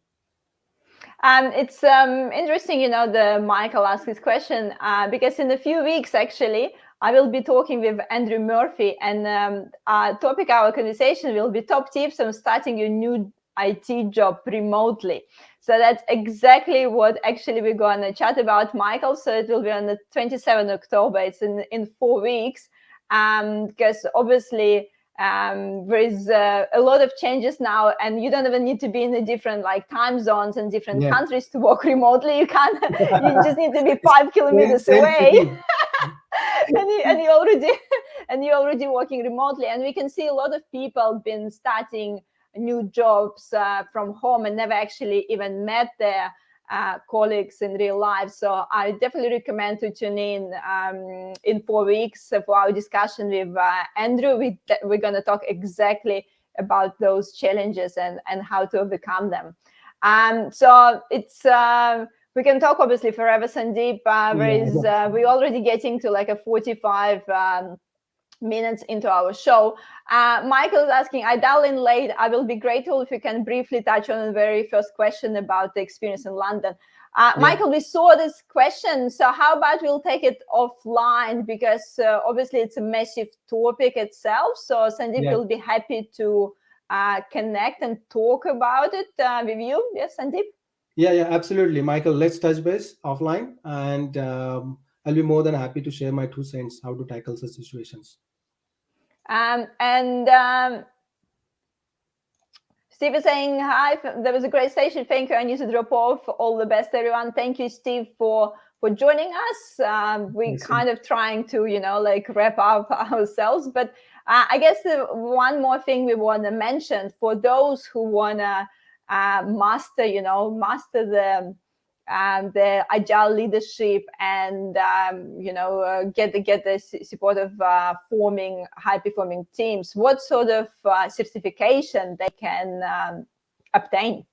Speaker 1: It's interesting, the Michael asked this question because in a few weeks, actually, I will be talking with Andrew Murphy, and topic our conversation will be top tips on starting your new IT job remotely. So that's exactly what actually we're going to chat about, Michael. So it will be on the 27th October. It's in 4 weeks, because obviously there is a lot of changes now, and you don't even need to be in the different like time zones and different
Speaker 2: Yeah.
Speaker 1: countries to work remotely. You can you just need to be 5 kilometers
Speaker 2: Same
Speaker 1: away.
Speaker 2: city.
Speaker 1: and you already and you're already working remotely, and we can see a lot of people been starting new jobs from home and never actually even met their colleagues in real life. So I definitely recommend to tune in 4 weeks for our discussion with Andrew. We're going to talk exactly about those challenges and how to overcome them. So it's we can talk obviously forever, Sandeep.
Speaker 2: Yeah.
Speaker 1: We're already getting to like a 45 minutes into our show. Michael is asking, I dial in late. I will be grateful if you can briefly touch on the very first question about the experience in London.
Speaker 2: Yeah,
Speaker 1: Michael, we saw this question. So how about we'll take it offline, because obviously it's a massive topic itself. So Sandeep
Speaker 2: yeah,
Speaker 1: will be happy to connect and talk about it with you. Yes, Sandeep?
Speaker 2: yeah, absolutely, Michael. Let's touch base offline, and I'll be more than happy to share my 2 cents how to tackle such situations.
Speaker 1: And Steve is saying, hi, there was a great session. Thank you. I need to drop off. All the best, everyone. Thank you, Steve, for joining us. We
Speaker 2: Thanks.
Speaker 1: kind of trying to, like wrap up ourselves. But I guess the one more thing we want to mention for those who want to master the agile leadership, and get the support of forming high performing teams. What sort of certification they can obtain?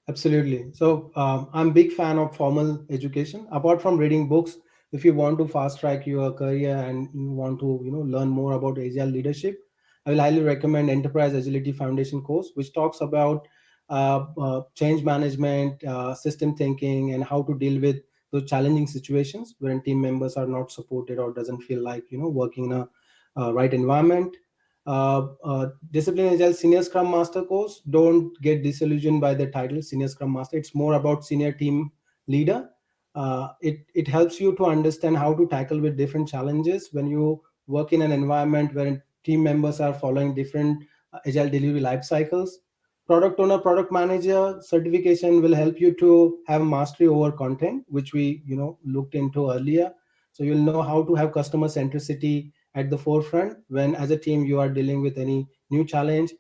Speaker 2: Absolutely. So I'm big fan of formal education. Apart from reading books, if you want to fast track your career and you want to, learn more about agile leadership, I will highly recommend Enterprise Agility Foundation course, which talks about change management, system thinking, and how to deal with those challenging situations when team members are not supported or doesn't feel like working in a right environment. Discipline Agile Senior Scrum Master course. Don't get disillusioned by the title Senior Scrum Master. It's more about senior team leader. It helps you to understand how to tackle with different challenges when you work in an environment where team members are following different agile delivery life cycles. Product owner, product manager certification will help you to have mastery over content, which we looked into earlier. So you'll know how to have customer centricity at the forefront when as a team you are dealing with any new challenge.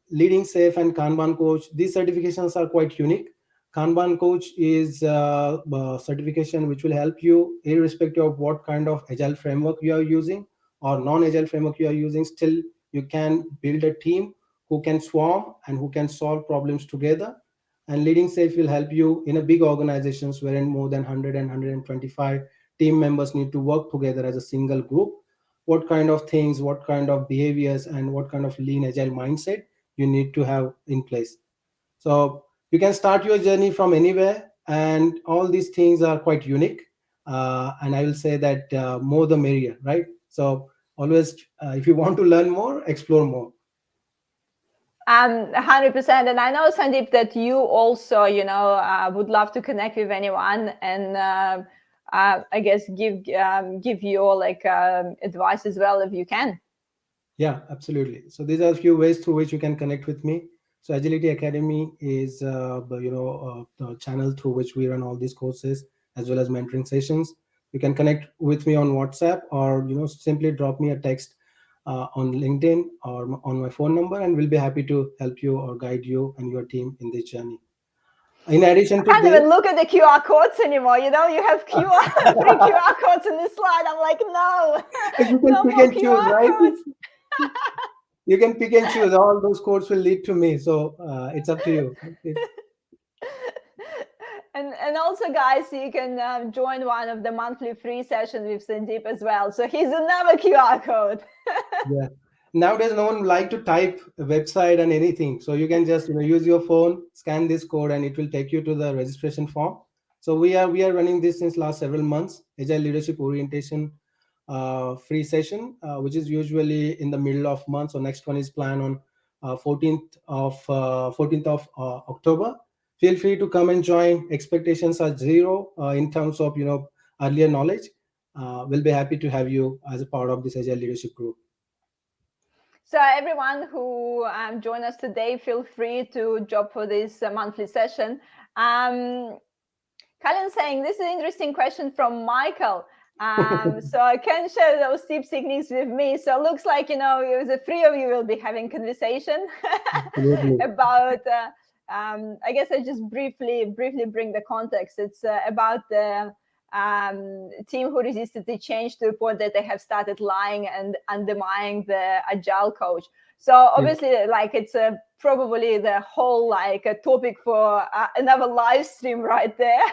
Speaker 2: Leading safe and Kanban coach, these certifications are quite unique. Kanban coach is a certification which will help you irrespective of what kind of agile framework you are using or non-agile framework you are using. Still you can build a team who can swarm and who can solve problems together. And leading safe will help you in a big organizations wherein more than 100 and 125 team members need to work together as a single group. What kind of things, what kind of behaviors, and what kind of lean agile mindset you need to have in place. So you can start your journey from anywhere, and all these things are quite unique. And I will say that more the merrier, right? So always, if you want to learn more, explore more.
Speaker 1: 100%. And I know, Sandeep, that you also, would love to connect with anyone, and I guess give your advice as well if you can.
Speaker 2: Yeah, absolutely. So these are a few ways through which you can connect with me. So Agility Academy is the channel through which we run all these courses as well as mentoring sessions. You can connect with me on WhatsApp, or simply drop me a text on LinkedIn or on my phone number, and we'll be happy to help you or guide you and your team in this journey. In
Speaker 1: I
Speaker 2: addition to
Speaker 1: can't
Speaker 2: this,
Speaker 1: even look at the QR codes anymore. You have three QR codes in this slide. I'm like, no,
Speaker 2: you can
Speaker 1: no
Speaker 2: pick
Speaker 1: more
Speaker 2: and choose,
Speaker 1: QR
Speaker 2: right?
Speaker 1: codes.
Speaker 2: You can pick and choose. All those codes will lead to me. So it's up to you. Okay.
Speaker 1: And also, guys, you can join one of the monthly free sessions with Sandeep as well. So here's another QR code.
Speaker 2: Yeah. Nowadays, no one like to type a website and anything. So you can just use your phone, scan this code, and it will take you to the registration form. So we are running this since last several months. Agile leadership orientation free session, which is usually in the middle of month. So next one is planned on 14th of October. Feel free to come and join. Expectations are zero in terms of earlier knowledge. We'll be happy to have you as a part of this Agile leadership group.
Speaker 1: So everyone who joined us today, feel free to join for this monthly session. Kalyan saying, this is an interesting question from Michael. So I can share those tips techniques with me. So it looks like, the three of you will be having conversation about, I guess I just briefly bring the context. It's about the team who resisted the change to the point that they have started lying and undermining the agile coach. So obviously, it's probably the whole a topic for another live stream right there.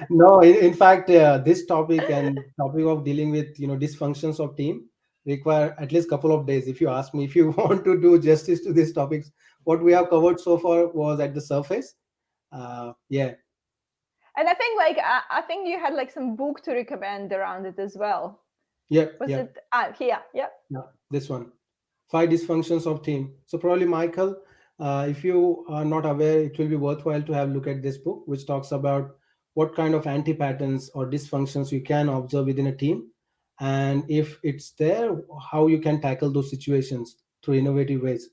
Speaker 2: No, in fact, this topic and topic of dealing with dysfunctions of team, require at least couple of days. If you ask me, if you want to do justice to these topics, what we have covered so far was at the surface. Yeah,
Speaker 1: And I think like I think you had like some book to recommend around it as well.
Speaker 2: yeah,
Speaker 1: Was
Speaker 2: yeah,
Speaker 1: it here? Yeah.
Speaker 2: yeah. This one, five dysfunctions of team. So probably Michael, if you are not aware, it will be worthwhile to have a look at this book, which talks about what kind of anti patterns or dysfunctions you can observe within a team, and if it's there, how you can tackle those situations through innovative ways.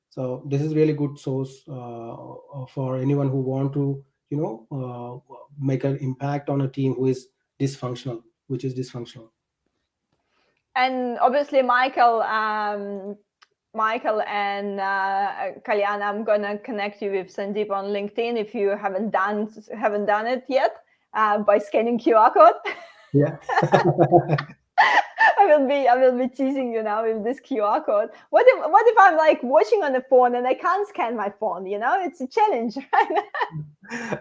Speaker 2: So this is really good source for anyone who want to make an impact on a team who is dysfunctional, which is dysfunctional.
Speaker 1: And obviously, Michael and Kalyan, I'm gonna connect you with Sandeep on LinkedIn if you haven't done it yet by scanning QR code.
Speaker 2: Yeah.
Speaker 1: I will be teasing you now with this QR code. What if I'm like watching on the phone and I can't scan my phone? It's a challenge, right?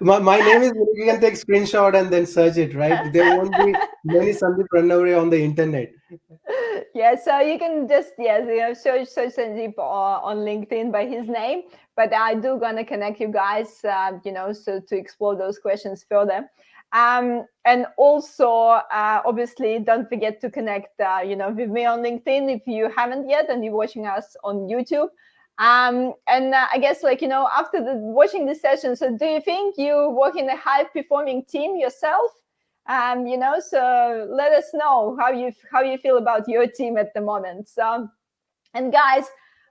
Speaker 2: My name is, you can take screenshot and then search it, right? There won't be many Sandeep Ranaway on the internet.
Speaker 1: Yeah, so you can just search Sandeep on LinkedIn by his name. But I do gonna connect you guys, so to explore those questions further. And also, obviously, don't forget to connect, with me on LinkedIn if you haven't yet, and you're watching us on YouTube. And I guess, after watching this session, so do you think you work in a high performing team yourself? So let us know how you feel about your team at the moment. So, and guys,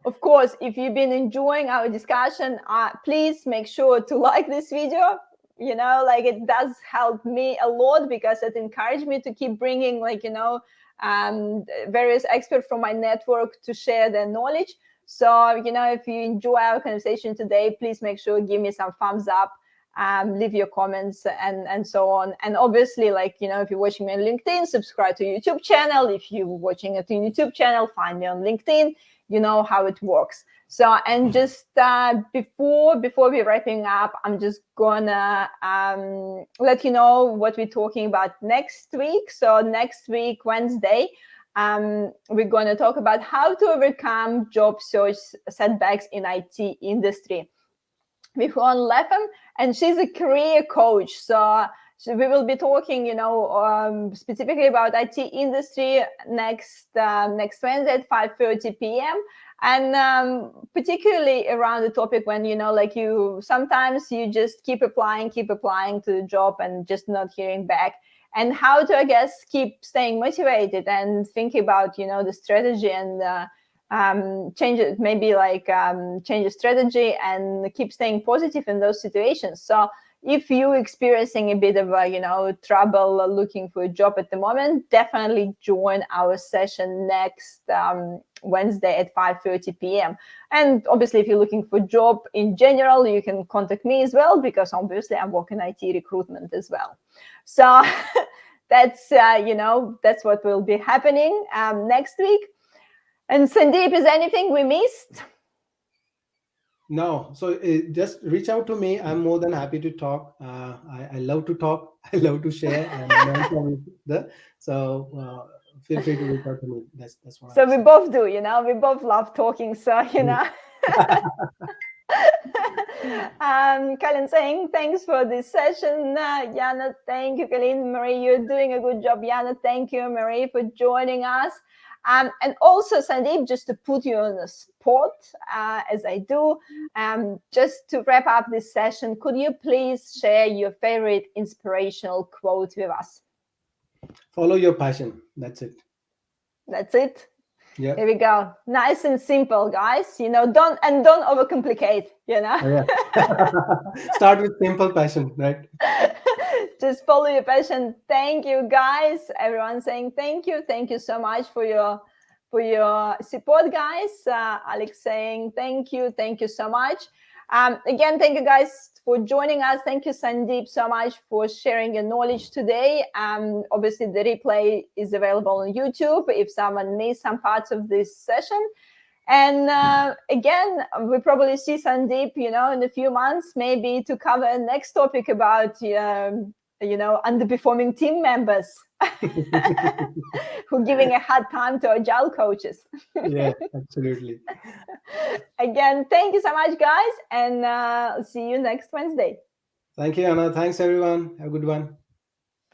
Speaker 1: of course, if you've been enjoying our discussion, please make sure to like this video. It does help me a lot because it encouraged me to keep bringing various experts from my network to share their knowledge. So, if you enjoy our conversation today, please make sure give me some thumbs up, leave your comments and so on. And obviously, if you're watching me on LinkedIn, subscribe to YouTube channel. If you're watching it on YouTube channel, find me on LinkedIn. You know how it works. So, and just before we're wrapping up, I'm just gonna let you know what we're talking about next week. So next week, Wednesday, we're gonna talk about how to overcome job search setbacks in IT industry with Ron Lepham, and she's a career coach. So we will be talking, specifically about IT industry next Wednesday at 5:30 p.m. And particularly around the topic when, you sometimes you just keep applying to the job and just not hearing back. And how to, I guess, keep staying motivated and think about, the strategy and change it, maybe change the strategy and keep staying positive in those situations. So if you're experiencing a bit of trouble looking for a job at the moment, definitely join our session next Wednesday at 5:30 p.m. And obviously, if you're looking for a job in general, you can contact me as well, because obviously I'm working IT recruitment as well. So that's that's what will be happening next week. And Sandeep, is anything we missed?
Speaker 2: No, so just reach out to me. I'm more than happy to talk. I love to talk. I love to share and learn from each other. So feel free to reach out to me. That's what
Speaker 1: So
Speaker 2: I
Speaker 1: we
Speaker 2: say.
Speaker 1: both do, we both love talking. So, Colin saying thanks for this session. Yana, thank you. Colin, Marie, you're doing a good job. Yana, thank you, Marie, for joining us. And also, Sandeep, just to put you on the spot, as I do, just to wrap up this session, could you please share your favorite inspirational quote with us?
Speaker 2: Follow your passion. That's it.
Speaker 1: That's it.
Speaker 2: Yeah.
Speaker 1: Here we go. Nice and simple, guys. Don't overcomplicate.
Speaker 2: Oh, yeah. Start with simple passion, right?
Speaker 1: Just follow your passion. Thank you, guys. Everyone saying thank you. Thank you so much for your support, guys. Alex saying thank you. Thank you so much. Again, thank you guys for joining us. Thank you, Sandeep, so much for sharing your knowledge today. Obviously, the replay is available on YouTube if someone missed some parts of this session. And again, we probably see Sandeep, in a few months, maybe to cover next topic about, underperforming team members. who giving a hard time to agile coaches.
Speaker 2: Yeah, absolutely.
Speaker 1: Again, thank you so much, guys, and see you next Wednesday.
Speaker 2: Thank you, Anna. Thanks, everyone. Have a good one.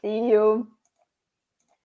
Speaker 1: See you.